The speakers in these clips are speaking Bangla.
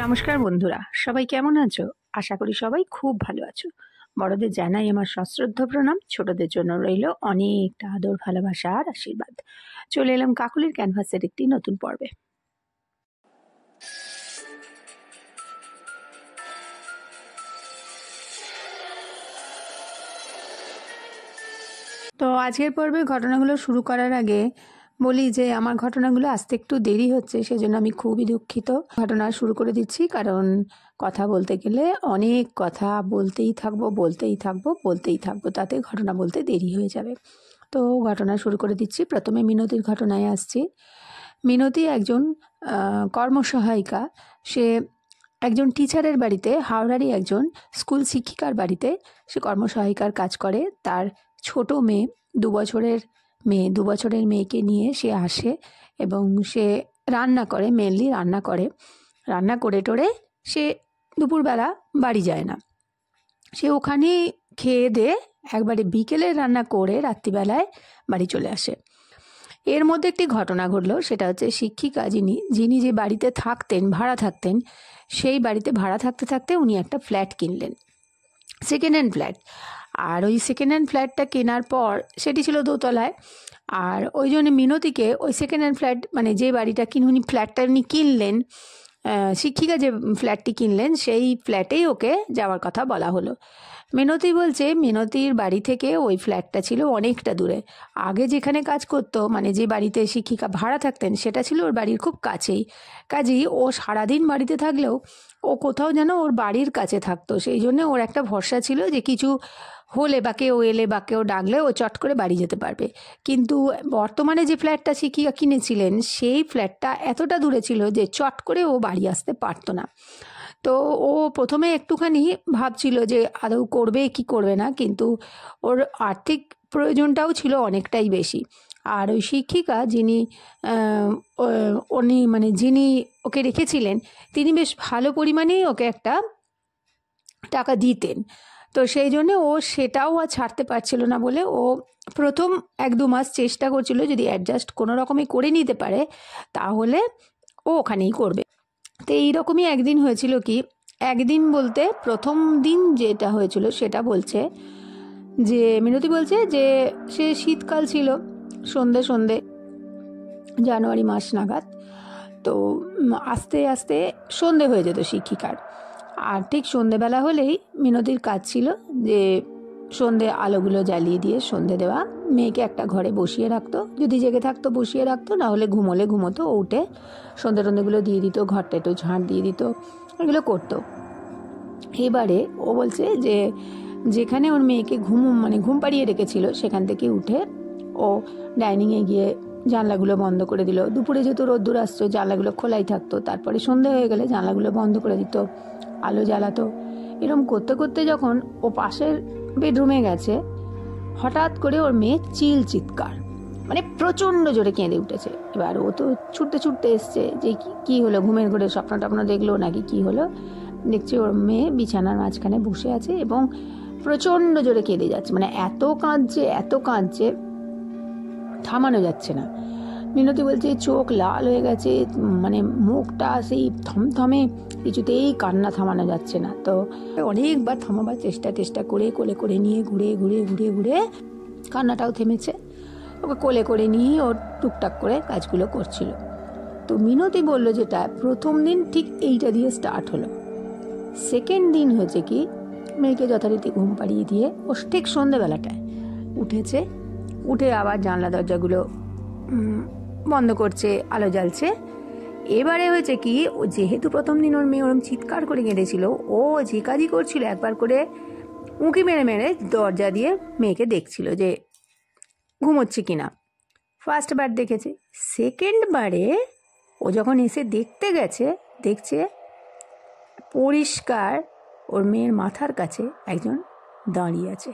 নমস্কার বন্ধুরা, সবাই কেমন আছো? আশা করি সবাই খুব ভালো আছো। বড়দের জানাই আমার সশ্রদ্ধ প্রণাম, ছোটদের জন্য রইল অনেকটা আদর, ভালোবাসা আর আশীর্বাদ। চলে এলাম কাকুলির ক্যানভাসের একটি নতুন পর্বে। তো আজকের পর্বে ঘটনাগুলো শুরু করার আগে বলি যে আমার ঘটনাগুলো আসতে একটু দেরি হচ্ছে, সেজন্য আমি খুবই দুঃখিত। ঘটনা শুরু করে দিচ্ছি, কারণ কথা বলতে গেলে অনেক কথা বলতেই থাকবো, তাতে ঘটনা বলতে দেরি হয়ে যাবে। তো ঘটনা শুরু করে দিচ্ছি। প্রথমে মিনতির ঘটনায় আসছি। মিনতি একজন কর্মসহায়িকা। সে একজন টিচারের বাড়িতে, হাওড়ারই একজন স্কুল শিক্ষিকার বাড়িতে সে কর্মসহায়িকার কাজ করে। তার ছোট মেয়ে, 2 বছরের মেয়েকে নিয়ে সে আসে এবং সে রান্না করে, মেনলি রান্না করে টোরে সে দুপুরবেলা বাড়ি যায় না। সে ওখানে খেয়ে দিয়ে একবারে বিকেলে রান্না করে রাত্রিবেলায় বাড়ি চলে আসে। এর মধ্যে একটি ঘটনা ঘটলো, সেটা হচ্ছে শিক্ষিকা যিনি যে বাড়িতে থাকতেন, ভাড়া থাকতেন, সেই বাড়িতে ভাড়া থাকতে থাকতে উনি একটা ফ্ল্যাট কিনলেন, সেকেন্ড হ্যান্ড ফ্ল্যাট। আর ওই সেকেন্ড হ্যান্ড ফ্ল্যাটটা কেনার পর সেটি ছিল দোতলায়। আর ওই জন্য মিনতিকে ওই সেকেন্ড হ্যান্ড ফ্ল্যাট, মানে যে বাড়িটা ফ্ল্যাটটা উনি কিনলেন, শিক্ষিকা যে ফ্ল্যাটটি কিনলেন সেই ফ্ল্যাটেই ওকে যাওয়ার কথা বলা হলো। মিনতি বলছে মিনতির বাড়ি থেকে ওই ফ্ল্যাটটা ছিল অনেকটা দূরে। আগে যেখানে কাজ করতো, মানে যে বাড়িতে শিক্ষিকা ভাড়া থাকতেন, সেটা ছিল ওর বাড়ির খুব কাছেই। কাজেই ও সারাদিন বাড়িতে থাকলেও ও কোথাও যেন ওর বাড়ির কাছে থাকতো। সেই জন্য ওর একটা ভরসা ছিল যে কিছু হলে বা কেউ এলে বা কেউ ডাকলে ও চট করে বাড়ি যেতে পারবে। কিন্তু বর্তমানে যে ফ্ল্যাটটা শিক্ষিকা কিনেছিলেন, সেই ফ্ল্যাটটা এতটা দূরে ছিল যে চট করে ও বাড়ি আসতে পারতো না। তো ও প্রথমে একটুখানি ভাবছিল যে আদৌ করবে কি করবে না, কিন্তু ওর আর্থিক প্রয়োজনটাও ছিল অনেকটাই বেশি। আর ওই শিক্ষিকা যিনি ওকে রেখেছিলেন, তিনি বেশ ভালো পরিমাণেই ওকে একটা টাকা দিতেন। তো সেই জন্যে ও সেটাও আর ছাড়তে পারছিল না বলে ও প্রথম 1-2 মাস চেষ্টা করছিল যদি অ্যাডজাস্ট কোনো রকমে করে নিতে পারে তাহলে ও ওখানেই করবে। তো এইরকমই একদিন হয়েছিল কি, একদিন বলতে প্রথম দিন যেটা হয়েছিল সেটা বলছে যে মিনতি বলছে যে সে শীতকাল ছিল, সন্ধে জানুয়ারি মাস নাগাদ। তো আস্তে আস্তে সন্ধে হয়ে যেত শিক্ষিকার। আর ঠিক সন্ধেবেলা হলেই মিনতির কাজ ছিল যে সন্ধে আলোগুলো জ্বালিয়ে দিয়ে সন্ধে দেওয়া, মেয়েকে একটা ঘরে বসিয়ে রাখতো, যদি জেগে থাকতো বসিয়ে রাখতো, না হলে ঘুমোতো, ও উঠে সন্ধেগুলো দিয়ে দিত, ঘরটা একটু ঝাঁট দিয়ে দিত, এগুলো করতো। এবারে ও বলছে যে যেখানে ওর মেয়েকে ঘুম পাড়িয়ে রেখেছিল সেখান থেকে উঠে ও ডাইনিংয়ে গিয়ে জানলাগুলো বন্ধ করে দিল। দুপুরে যেহেতু রোদ্দুর আসতো, জানলাগুলো খোলাই থাকতো। তারপরে সন্ধে হয়ে গেলে জানলাগুলো বন্ধ করে দিত, আলো জ্বালাতো। এরকম করতে করতে যখন ও পাশের বেডরুমে গেছে, হঠাৎ করে ওর মেয়ে চিৎকার, মানে প্রচণ্ড জোরে কেঁদে উঠেছে। এবার ও তো ছুটতে এসছে যে কি হলো, ঘুমের ঘরে স্বপ্ন টপ্ন দেখলো নাকি কি হলো। দেখছি ওর মেয়ে বিছানার মাঝখানে বসে আছে এবং প্রচণ্ড জোরে কেঁদে যাচ্ছে, মানে এত কাঁদছে থামানো যাচ্ছে না। মিনতি বলছে চোখ লাল হয়ে গেছে, মানে মুখটা সেই থমথমে, কিছুতেই কান্না থামানো যাচ্ছে না। তো অনেকবার থামাবার চেষ্টা করে কোলে নিয়ে ঘুরে কান্নাটাও থেমেছে। ওকে কোলে করে নিয়ে ওর টুকটাক করে কাজগুলো করছিল। তো মিনতি বলল যেটা প্রথম দিন ঠিক এইটা দিয়ে স্টার্ট হলো। সেকেন্ড দিন হয়েছে কি, মেয়েকে যথারীতি ঘুম পাড়িয়ে দিয়ে ও ঠিক সন্ধ্যেবেলাটায় উঠে আবার জানলা দরজাগুলো বন্ধ করছে, আলো জ্বালছে। এবারে হয়েছে কি, ও যেহেতু প্রথম দিন ওর মেয়ে ওরম চিৎকার করে কেঁদেছিল, ও যে কাজই করছিল একবার করে উঁকি মেরে দরজা দিয়ে মেয়েকে দেখছিল যে ঘুমোচ্ছে কিনা। ফার্স্ট বার দেখেছে। সেকেন্ড বারে ও যখন এসে দেখতে গেছে, দেখছে পরিষ্কার ওর মেয়ের মাথার কাছে একজন দাঁড়িয়ে আছে।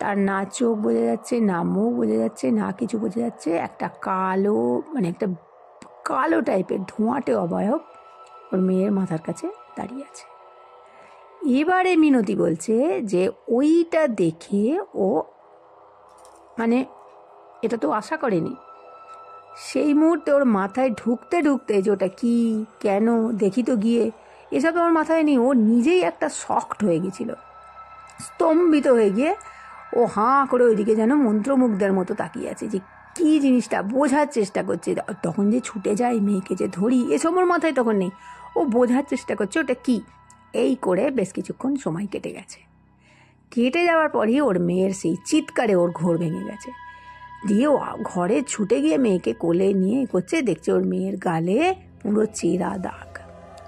তার না চোখ বোঝা যাচ্ছে, না মুখ বোঝা যাচ্ছে, না কিছু বোঝা যাচ্ছে। একটা কালো টাইপের ধোঁয়াটে অবয়ব ওর মেয়ের মাথার কাছে দাঁড়িয়ে আছে। এবারে মিনতি বলছে যে ওইটা দেখে ও, মানে এটা তো আশা করেনি। সেই মুহূর্তে ওর মাথায় ঢুকতে ঢুকতে যে ওটা কী, কেন, দেখি তো গিয়ে, এসব ওর মাথায় নেই। ও নিজেই একটা শকড হয়ে গেছিল, স্তম্ভিত হয়ে গিয়ে ও হাঁ করে ওইদিকে যেন মন্ত্রমুগ্ধের মতো তাকিয়ে আছে, যে কী জিনিসটা বোঝার চেষ্টা করছে। তখন যে ছুটে যায়, মেয়েকে যে ধরি, এসব ওর মাথায় তখন নেই। ও বোঝার চেষ্টা করছে ওটা কী। এই করে বেশ কিছুক্ষণ সময় কেটে গেছে। কেটে যাওয়ার পরই ওর মেয়ের সেই চিৎকারে ওর ঘোর ভেঙে গেছে। দিয়ে ও ঘরে ছুটে গিয়ে মেয়েকে কোলে নিয়ে করছে, দেখছে ওর মেয়ের গালে পুরো চেরা দাগ,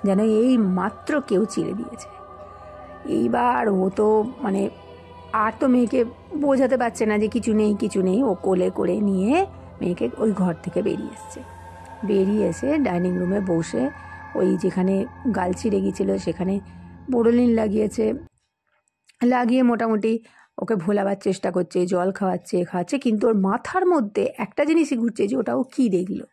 যেন এই মাত্র কেউ চিড়ে দিয়েছে। এইবার ও তো মানে আর তো মেয়েকে বোঝাতে পারছে না যে কিছু নেই কিছু নেই। ও কোলে করে নিয়ে মেয়েকে ওই ঘর থেকে বেরিয়ে এসছে। বেরিয়ে এসে ডাইনিং রুমে বসে ওই যেখানে গাল ছিঁড়ে গিয়েছিলো সেখানে বোরোলিন লাগিয়েছে, লাগিয়ে মোটামুটি ওকে ভোলাবার চেষ্টা করছে, জল খাওয়াচ্ছে, কিন্তু ওর মাথার মধ্যে একটা জিনিসই ঘুরছে, যে ওটা ও কী দেখলো।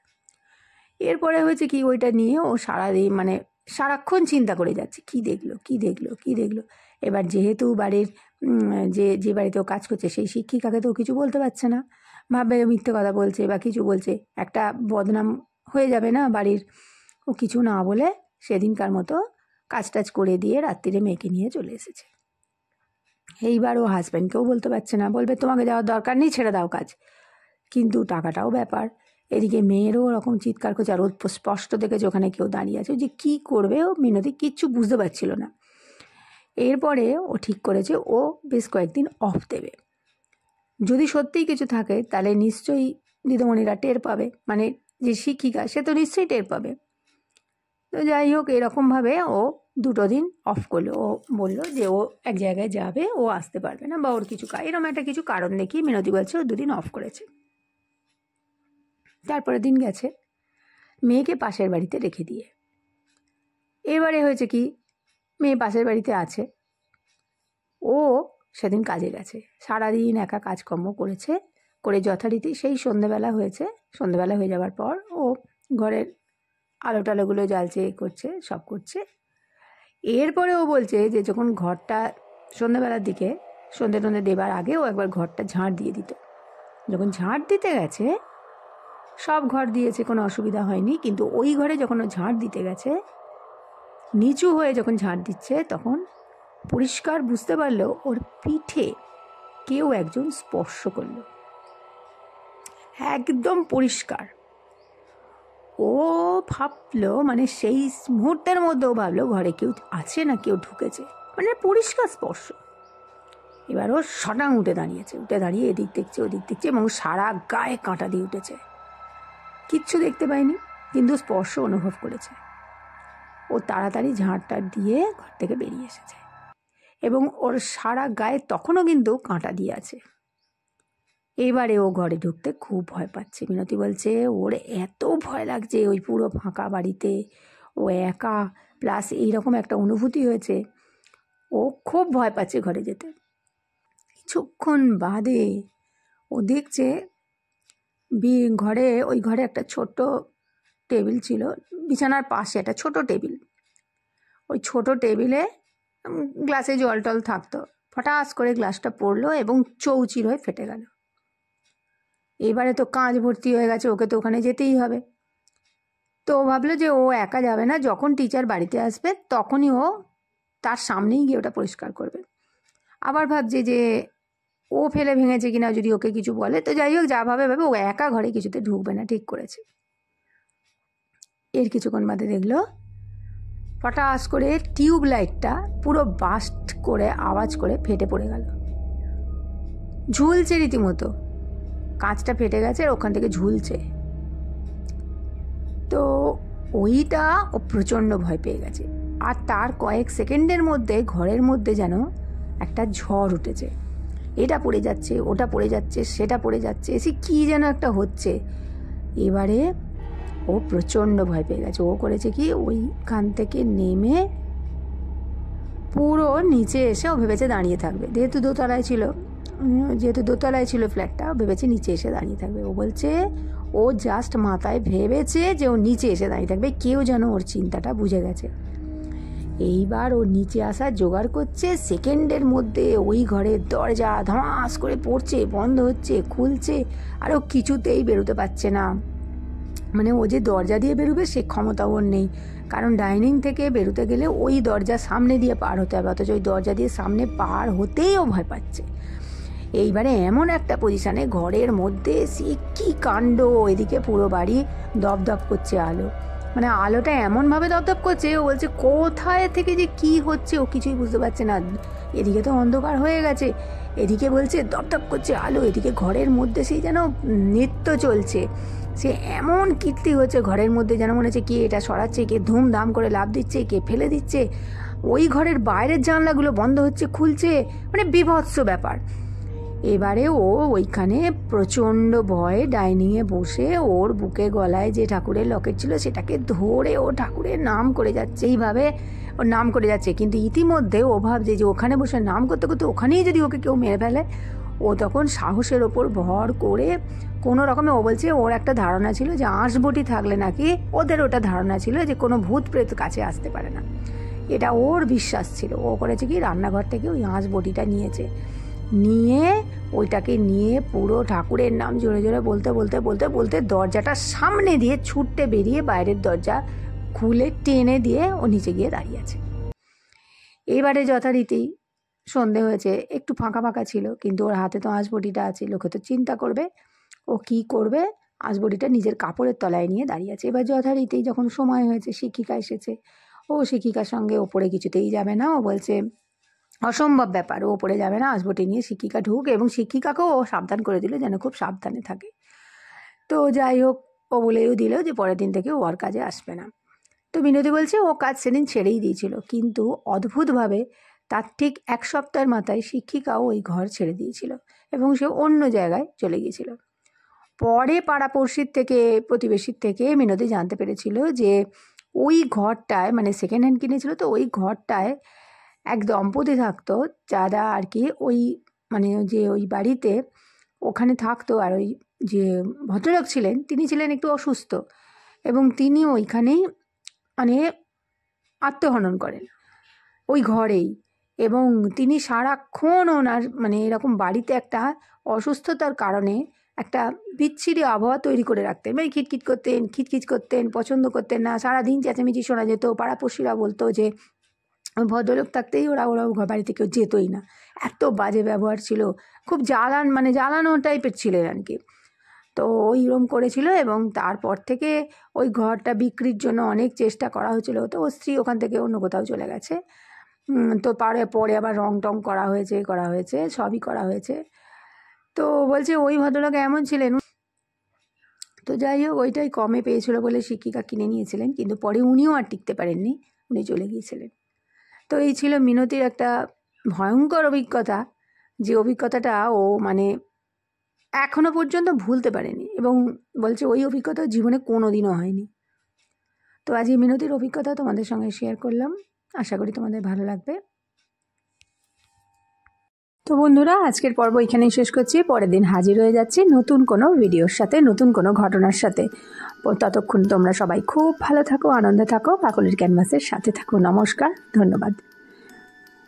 এরপরে হয়েছে কি, ওইটা নিয়ে ও সারাদিন মানে সারাক্ষণ চিন্তা করে যাচ্ছে, কী দেখলো। এবার যেহেতু বাড়ির যে বাড়িতে ও কাজ করছে সেই শিক্ষিকাকে তো কিছু বলতে পারছে না, ভাববে মিথ্যে কথা বলছে বা কিছু বলছে, একটা বদনাম হয়ে যাবে না বাড়ির। ও কিছু না বলে সেদিনকার মতো কাজ করে দিয়ে রাত্রিরে মেয়েকে নিয়ে চলে এসেছে। এইবার ও হাজব্যান্ডকেও বলতে পারছে না, বলবে তোমাকে যাওয়ার দরকার নেই, ছেড়ে দাও কাজ। কিন্তু টাকাটাও ব্যাপার। এদিকে মেয়েরও ওরকম চিৎকার করছে, আর ও স্পষ্ট দেখেছে ওখানে কেউ দাঁড়িয়ে আছে। যে কী করবে ও মিনতি কিচ্ছু বুঝতে পারছিল না। এরপরে ও ঠিক করেছে ও বেশ কয়েকদিন অফ দেবে। যদি সত্যিই কিছু থাকে তাহলে নিশ্চয়ই দিদিমণিরা টের পাবে, মানে যে শিক্ষিকা সে তো নিশ্চয়ই টের পাবে। তো যাই হোক, এরকমভাবে ও 2 দিন অফ করলো। ও বললো যে ও এক জায়গায় যাবে, ও আসতে পারবে না, বা ওর কিছু এরকম একটা কিছু কারণ দেখিয়ে মিনতি বলছে ও 2 দিন অফ করেছে। তারপরে দিন গেছে, মেয়েকে পাশের বাড়িতে রেখে দিয়ে। এবারে হয়েছে কি, মেয়ে পাশের বাড়িতে আছে, ও সেদিন কাজে গেছে, সারাদিন একা কাজকর্ম করে যথারীতি সেই সন্ধেবেলা হয়ে যাওয়ার পর ও ঘরের আলো টালোগুলো জ্বালছে, করছে, সব করছে। এরপরে ও বলছে যে যখন ঘরটা সন্ধেবেলার দিকে সন্ধে দেবার আগে ও একবার ঘরটা ঝাঁট দিয়ে দিত। যখন ঝাঁট দিতে গেছে, সব ঘর দিয়েছে, কোনো অসুবিধা হয়নি, কিন্তু ওই ঘরে যখন ও ঝাঁট দিতে গেছে, নিচু হয়ে যখন ঝাঁট দিচ্ছে, তখন পরিষ্কার বুঝতে পারলো ওর পিঠে কেউ একজন স্পর্শ করলো, একদম পরিষ্কার। ও ভাবলো, মানে সেই মুহূর্তের মধ্যেও ভাবলো ঘরে কেউ আছে না কেউ ঢুকেছে, মানে পরিষ্কার স্পর্শ। এবার ও সটাং উঠে দাঁড়িয়ে এদিক দেখছে ওদিক দেখছে, এবং সারা গায়ে কাঁটা দিয়ে উঠেছে। কিচ্ছু দেখতে পায়নি, কিন্তু স্পর্শ অনুভব করেছে। ও তাড়াতাড়ি ঝাঁটটা দিয়ে ঘর থেকে বেরিয়ে এসেছে, এবং ওর সারা গায়ে তখনও কিন্তু কাঁটা দিয়ে আছে। এবারে ও ঘরে ঢুকতে খুব ভয় পাচ্ছে। মিনতি বলছে ওর এত ভয় লাগছে ওই পুরো ফাঁকা বাড়িতে, ও একা, প্লাস এইরকম একটা অনুভূতি হয়েছে, ও খুব ভয় পাচ্ছে ঘরে যেতে। কিছুক্ষণ বাদে ও দেখছে ওই ঘরে একটা ছোট্ট টেবিল ছিল, বিছানার পাশে একটা ছোট টেবিল। ওই ছোট টেবিলে গ্লাসে জল টল থাকতো, ফটাস করে গ্লাসটা পড়লো এবং চৌচির হয়ে ফেটে গেল। এবারে তো কাঁচ ভর্তি হয়ে গেছে, ওকে তো ওখানে যেতেই হবে। তো ও ভাবলো যে ও একা যাবে না, যখন টিচার বাড়িতে আসবে তখনই ও তার সামনেই গিয়ে ওটা পরিষ্কার করবে। আবার ভাবছে যে ও ফেলে ভেঙেছে কিনা যদি ওকে কিছু বলে। তো যাই হোক, যা ভাবে ও একা ঘরে কিছুতে ঢুকবে না, ঠিক করেছে। এর কিছুক্ষণ বাদে দেখলো ফটাস করে টিউব লাইটটা পুরো বাস্ট করে আওয়াজ করে ফেটে পড়ে গেল, ঝুলছে রীতিমতো, কাঁচটা ফেটে গেছে আর ওখান থেকে ঝুলছে। তো ওইটা ও প্রচণ্ড ভয় পেয়ে গেছে, আর তার কয়েক সেকেন্ডের মধ্যে ঘরের মধ্যে যেন একটা ঝড় উঠেছে। এটা পড়ে যাচ্ছে, ওটা পড়ে যাচ্ছে, সেটা পড়ে যাচ্ছে, এসে কী যেন একটা হচ্ছে। এবারে ও প্রচণ্ড ভয় পেয়ে গেছে। ও করেছে কি, ওইখান থেকে নেমে পুরো নিচে এসে ও ভেবেছে দাঁড়িয়ে থাকবে, যেহেতু দোতলায় ছিল ফ্ল্যাটটা, ও ভেবেছে নিচে এসে দাঁড়িয়ে থাকবে। ও বলছে ও জাস্ট মাথায় ভেবেছে যে ও নিচে এসে দাঁড়িয়ে থাকবে, কেউ যেন ওর চিন্তাটা বুঝে গেছে। এইবার ও নিচে আসার জোগাড় করছে, সেকেন্ডের মধ্যে ওই ঘরের দরজা ধামাস করে পড়ছে, বন্ধ হচ্ছে, খুলছে, আর ও কিছুতেই বেরোতে পারছে না। মানে ও যে দরজা দিয়ে বেরোবে সে ক্ষমতা ওর নেই, কারণ ডাইনিং থেকে বেরোতে গেলে ওই দরজার সামনে দিয়ে পার হতে হবে, অথচ ওই দরজা দিয়ে সামনে পার হতেই ও ভয় পাচ্ছে। এইবারে এমন একটা পজিশানে ঘরের মধ্যে সে কী কাণ্ড, এদিকে পুরো বাড়ি দপদপ করছে আলো, মানে আলোটা এমনভাবে দপদপ করছে, ও বলছে কোথায় থেকে যে কি হচ্ছে ও কিছুই বুঝতে পারছে না। এদিকে তো অন্ধকার হয়ে গেছে, এদিকে বলছে দপদপ করছে আলো, এদিকে ঘরের মধ্যে সেই যেন নৃত্য চলছে, সে এমন কীর্তি হচ্ছে ঘরের মধ্যে, যেন মনে হচ্ছে কে এটা সরাচ্ছে, কে ধুমধাম করে লাফ দিচ্ছে, কে ফেলে দিচ্ছে, ওই ঘরের বাইরের জানলাগুলো বন্ধ হচ্ছে খুলছে, মানে বীভৎস ব্যাপার। এবারে ও ওইখানে প্রচণ্ড ভয়ে ডাইনিংয়ে বসে ওর বুকে গলায় যে ঠাকুরের লকেট ছিল সেটাকে ধরে ও ঠাকুরের নাম করে যাচ্ছে, এইভাবে ওর নাম করে যাচ্ছে। কিন্তু ইতিমধ্যে ও ভাবছে যে ওখানে বসে নাম করতে করতে ওখানেই যদি ওকে কেউ মেরে ফেলে, ও তখন সাহসের ওপর ভর করে কোনো রকমে, ও বলছে ওর একটা ধারণা ছিল যে আঁশবটি থাকলে নাকি, ওদের ওটা ধারণা ছিল যে কোনো ভূত প্রেত কাছে আসতে পারে না, এটা ওর বিশ্বাস ছিল। ও করেছে কি, রান্নাঘর থেকে ওই আঁশবটিটা নিয়েছে, নিয়ে ওইটাকে নিয়ে পুরো ঠাকুরের নাম জোরে জোরে বলতে বলতে বলতে বলতে দরজাটার সামনে দিয়ে ছুটতে বেরিয়ে বাইরের দরজা খুলে টেনে দিয়ে ও নিচে গিয়ে দাঁড়িয়ে আছে। এবারে যথারীতি সন্ধে হয়েছে, একটু ফাঁকা ফাঁকা ছিল, কিন্তু ওর হাতে তো আঁশবটিটা আছে, লোকে তো চিন্তা করবে, ও কি করবে, আঁশবটিটা নিজের কাপড়ের তলায় নিয়ে দাঁড়িয়ে আছে। এবার যথারীতি যখন সময় হয়েছে, শিক্ষিকা এসেছে, ও শিক্ষিকার সঙ্গে ওপরে কিছুতেই যাবে না, ও বলছে অসম্ভব ব্যাপার, ও ওপরে যাবে না, আঁশবটি নিয়ে শিক্ষিকা ঢুক, এবং শিক্ষিকাকেও ও সাবধান করে দিল যেন খুব সাবধানে থাকে। তো যাই হোক, ও বলেও দিল যে পরের দিন থেকে ও আর কাজে আসবে না। তো মিনতি বলছে ও কাজ সেদিন ছেড়েই দিয়েছিল, কিন্তু অদ্ভুতভাবে তার ঠিক এক সপ্তাহের মাথায় শিক্ষিকাও ওই ঘর ছেড়ে দিয়েছিল এবং সে অন্য জায়গায় চলে গিয়েছিল। পরে পাড়াপড়শির থেকে, প্রতিবেশীর থেকে মিনতি জানতে পেরেছিল যে ওই ঘরটায়, মানে সেকেন্ড হ্যান্ড কিনেছিল তো, ওই ঘরটায় এক দম্পতি থাকতো যারা আর কি ওই, মানে যে ওই বাড়িতে ওখানে থাকতো, আর ওই যে ভদ্রলোক ছিলেন তিনি ছিলেন একটু অসুস্থ, এবং তিনি ওইখানেই মানে আত্মহনন করেন ওই ঘরেই, এবং তিনি সারাক্ষণ ওনার মানে এরকম বাড়িতে একটা অসুস্থতার কারণে একটা বিচ্ছিরি আবহাওয়া তৈরি করে রাখতেন, মানে খিটখিট করতেন, খিচখিচ করতেন, পছন্দ করতেন না, সারাদিন চেঁচামেচি শোনা যেত, পাড়াপড়শিরা বলতো যে ভদ্রলোক থাকতেই ওরা বাড়িতে কেউ যেতই না, এত বাজে ব্যবহার ছিল, খুব মানে জ্বালানো টাইপের ছিলেন আর কি। তো ওইরকম করেছিল, এবং তারপর থেকে ওই ঘরটা বিক্রির জন্য অনেক চেষ্টা করা হয়েছিল, তো ওর স্ত্রী ওখান থেকে অন্য কোথাও চলে গেছে। তো পরে আবার রং টং করা হয়েছে, সবই করা হয়েছে। তো বলছে ওই ভদ্রলোক এমন ছিলেন। তো যাই হোক, ওইটাই কমে পেয়েছিল বলে শিক্ষিকা কিনে নিয়েছিলেন, কিন্তু পরে উনিও আর টিকতে পারেননি, উনি চলে গিয়েছিলেন। তো এই ছিল মিনতির একটা ভয়ঙ্কর অভিজ্ঞতা, যে অভিজ্ঞতাটা ও মানে এখনো পর্যন্ত ভুলতে পারেনি, এবং বলছে ওই অভিজ্ঞতা জীবনে কোনো দিনও হয়নি। তো আজ এই মিনতির অভিজ্ঞতা তোমাদের সঙ্গে শেয়ার করলাম, আশা করি তোমাদের ভালো লাগবে। তো বন্ধুরা, আজকের পর্ব এখানেই শেষ করছি, পরের দিন হাজির হয়ে যাচ্ছি নতুন কোনো ভিডিওর সাথে, নতুন কোনো ঘটনার সাথে। ততক্ষণ তোমরা সবাই খুব ভালো থাকো, আনন্দে থাকো, পাগলের ক্যানভাসের সাথে থাকো। নমস্কার, ধন্যবাদ।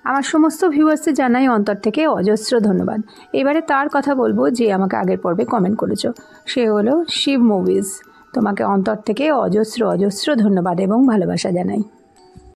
আমার সমস্ত ভিউয়ার্সে জানাই অন্তর থেকে অজস্র ধন্যবাদ। এবারে তার কথা বলবো যে আমাকে আগের পর্বে কমেন্ট করেছো, সে হলো শিব মুভিজ। তোমাকে অন্তর থেকে অজস্র অজস্র ধন্যবাদ এবং ভালোবাসা জানাই।